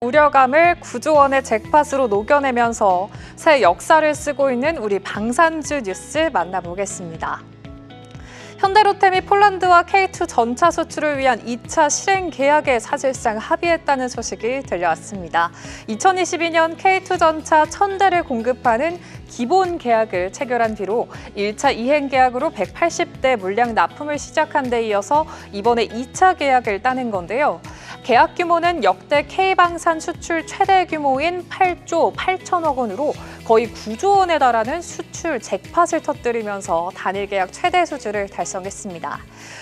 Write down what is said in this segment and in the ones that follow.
우려감을 9조 원의 잭팟으로 녹여내면서 새 역사를 쓰고 있는 우리 방산주 뉴스 만나보겠습니다. 현대로템이 폴란드와 K2 전차 수출을 위한 2차 실행 계약에 사실상 합의했다는 소식이 들려왔습니다. 2022년 K2 전차 1,000대를 공급하는 기본 계약을 체결한 뒤로 1차 이행 계약으로 180대 물량 납품을 시작한 데 이어서 이번에 2차 계약을 따낸 건데요. 계약 규모는 역대 K방산 수출 최대 규모인 8조 8천억 원으로 거의 9조 원에 달하는 수출 잭팟을 터뜨리면서 단일 계약 최대 수주를 달성했습니다.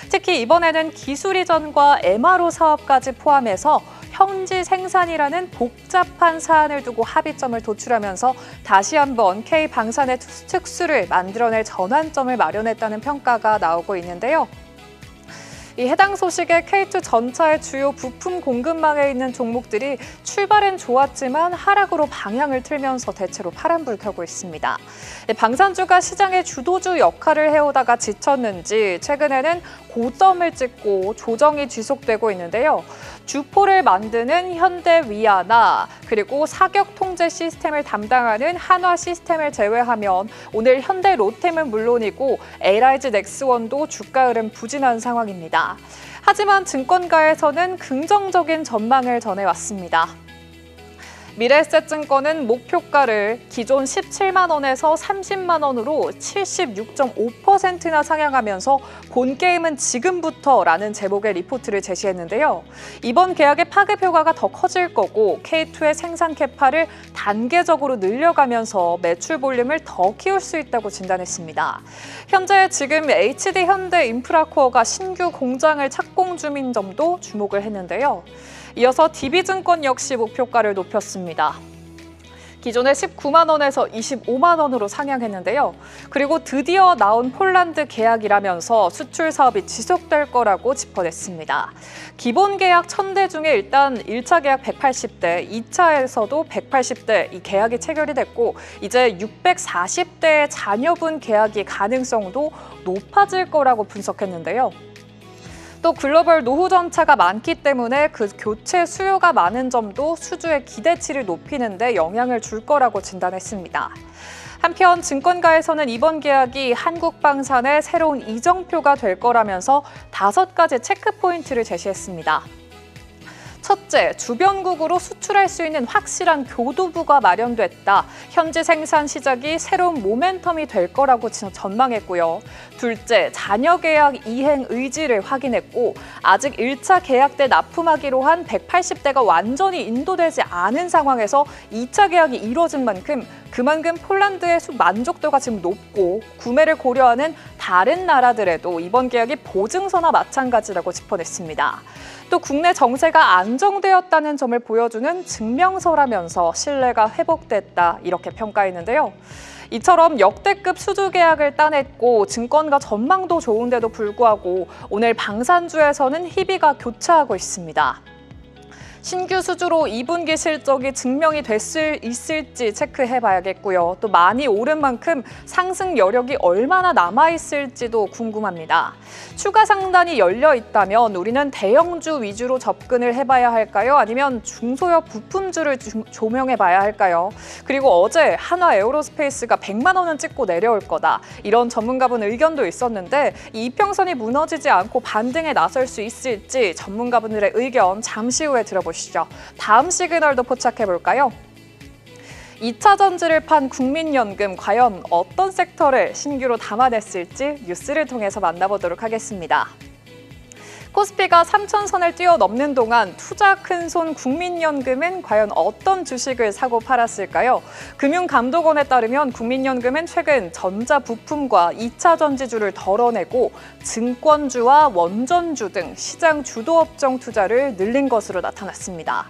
특히 이번에는 기술 이전과 MRO 사업까지 포함해서 현지 생산이라는 복잡한 사안을 두고 합의점을 도출하면서 다시 한번 K방산의 특수를 만들어낼 전환점을 마련했다는 평가가 나오고 있는데요. 이 해당 소식에 K2 전차의 주요 부품 공급망에 있는 종목들이 출발은 좋았지만 하락으로 방향을 틀면서 대체로 파란불 켜고 있습니다. 방산주가 시장의 주도주 역할을 해오다가 지쳤는지 최근에는 고점을 찍고 조정이 지속되고 있는데요. 주포를 만드는 현대위아나 그리고 사격 통제 시스템을 담당하는 한화 시스템을 제외하면 오늘 현대로템은 물론이고 LIG 넥스원도 주가 흐름 부진한 상황입니다. 하지만 증권가에서는 긍정적인 전망을 전해왔습니다. 미래에셋증권은 목표가를 기존 17만 원에서 30만 원으로 76.5%나 상향하면서 본 게임은 지금부터라는 제목의 리포트를 제시했는데요. 이번 계약의 파급 효과가 더 커질 거고 K2의 생산 캐파를 단계적으로 늘려가면서 매출 볼륨을 더 키울 수 있다고 진단했습니다. 현재 지금 HD 현대 인프라코어가 신규 공장을 착공 중인 점도 주목을 했는데요. 이어서 DB증권 역시 목표가를 높였습니다. 기존에 19만 원에서 25만 원으로 상향했는데요. 그리고 드디어 나온 폴란드 계약이라면서 수출 사업이 지속될 거라고 짚어냈습니다. 기본 계약 1,000대 중에 일단 1차 계약 180대, 2차에서도 180대 이 계약이 체결이 됐고 이제 640대의 잔여분 계약이 가능성도 높아질 거라고 분석했는데요. 또 글로벌 노후 전차가 많기 때문에 그 교체 수요가 많은 점도 수주의 기대치를 높이는 데 영향을 줄 거라고 진단했습니다. 한편 증권가에서는 이번 계약이 한국방산의 새로운 이정표가 될 거라면서 5가지 체크포인트를 제시했습니다. 첫째, 주변국으로 수출할 수 있는 확실한 교두부가 마련됐다. 현지 생산 시작이 새로운 모멘텀이 될 거라고 전망했고요. 둘째, 잔여 계약 이행 의지를 확인했고 아직 1차 계약 때 납품하기로 한 180대가 완전히 인도되지 않은 상황에서 2차 계약이 이루어진 만큼 그만큼 폴란드의 만족도가 지금 높고 구매를 고려하는 다른 나라들에도 이번 계약이 보증서나 마찬가지라고 짚어냈습니다. 또 국내 정세가 안정되었다는 점을 보여주는 증명서라면서 신뢰가 회복됐다 이렇게 평가했는데요. 이처럼 역대급 수주 계약을 따냈고 증권가 전망도 좋은데도 불구하고 오늘 방산주에서는 희비가 교차하고 있습니다. 신규 수주로 2분기 실적이 증명이 있을지 체크해봐야겠고요. 또 많이 오른 만큼 상승 여력이 얼마나 남아있을지도 궁금합니다. 추가 상단이 열려 있다면 우리는 대형주 위주로 접근을 해봐야 할까요? 아니면 중소형 부품주를 조명해봐야 할까요? 그리고 어제 한화 에어로스페이스가 100만 원은 찍고 내려올 거다. 이런 전문가분 의견도 있었는데 이 이평선이 무너지지 않고 반등에 나설 수 있을지 전문가분들의 의견 잠시 후에 들어보시죠. 다음 시그널도 포착해볼까요? 2차 전지를 판 국민연금 과연 어떤 섹터를 신규로 담아냈을지 뉴스를 통해서 만나보도록 하겠습니다. 코스피가 3,000선을 뛰어넘는 동안 투자 큰손 국민연금은 과연 어떤 주식을 사고 팔았을까요? 금융감독원에 따르면 국민연금은 최근 전자부품과 2차 전지주를 덜어내고 증권주와 원전주 등 시장 주도업종 투자를 늘린 것으로 나타났습니다.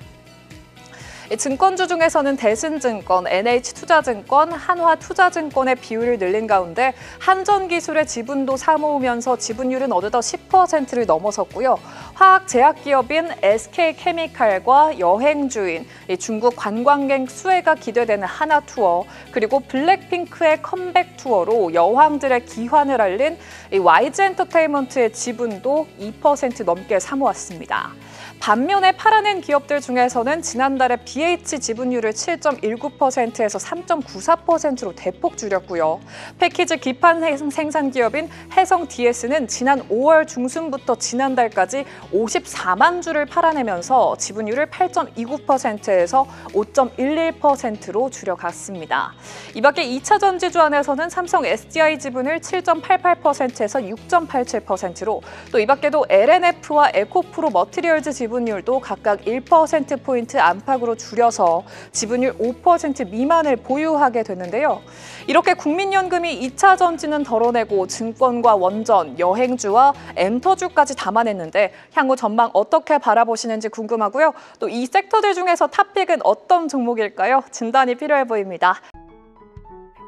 증권주 중에서는 대신증권, NH투자증권, 한화투자증권의 비율을 늘린 가운데 한전기술의 지분도 사모으면서 지분율은 어느덧 10%를 넘어섰고요. 화학제약기업인 SK케미칼과 여행주인, 중국 관광객 수혜가 기대되는 하나투어, 그리고 블랙핑크의 컴백 투어로 여왕들의 기환을 알린 YG엔터테인먼트의 지분도 2% 넘게 사모았습니다. 반면에 팔아낸 기업들 중에서는 지난달에 BH 지분율을 7.19%에서 3.94%로 대폭 줄였고요. 패키지 기판 생산 기업인 해성 DS는 지난 5월 중순부터 지난달까지 54만 주를 팔아내면서 지분율을 8.29%에서 5.11%로 줄여갔습니다. 이 밖에 2차 전지주 안에서는 삼성 SDI 지분을 7.88%에서 6.87%로 또 이 밖에도 LNF와 에코프로 머티리얼즈 지분율도 각각 1%포인트 안팎으로 줄여서 지분율 5% 미만을 보유하게 됐는데요. 이렇게 국민연금이 2차 전지는 덜어내고 증권과 원전, 여행주와 엔터주까지 담아냈는데 향후 전망 어떻게 바라보시는지 궁금하고요. 또 이 섹터들 중에서 탑픽은 어떤 종목일까요? 진단이 필요해 보입니다.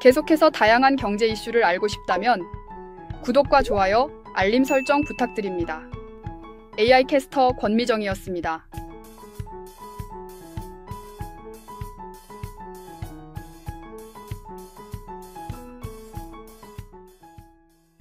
계속해서 다양한 경제 이슈를 알고 싶다면 구독과 좋아요, 알림 설정 부탁드립니다. AI 캐스터 권미정이었습니다.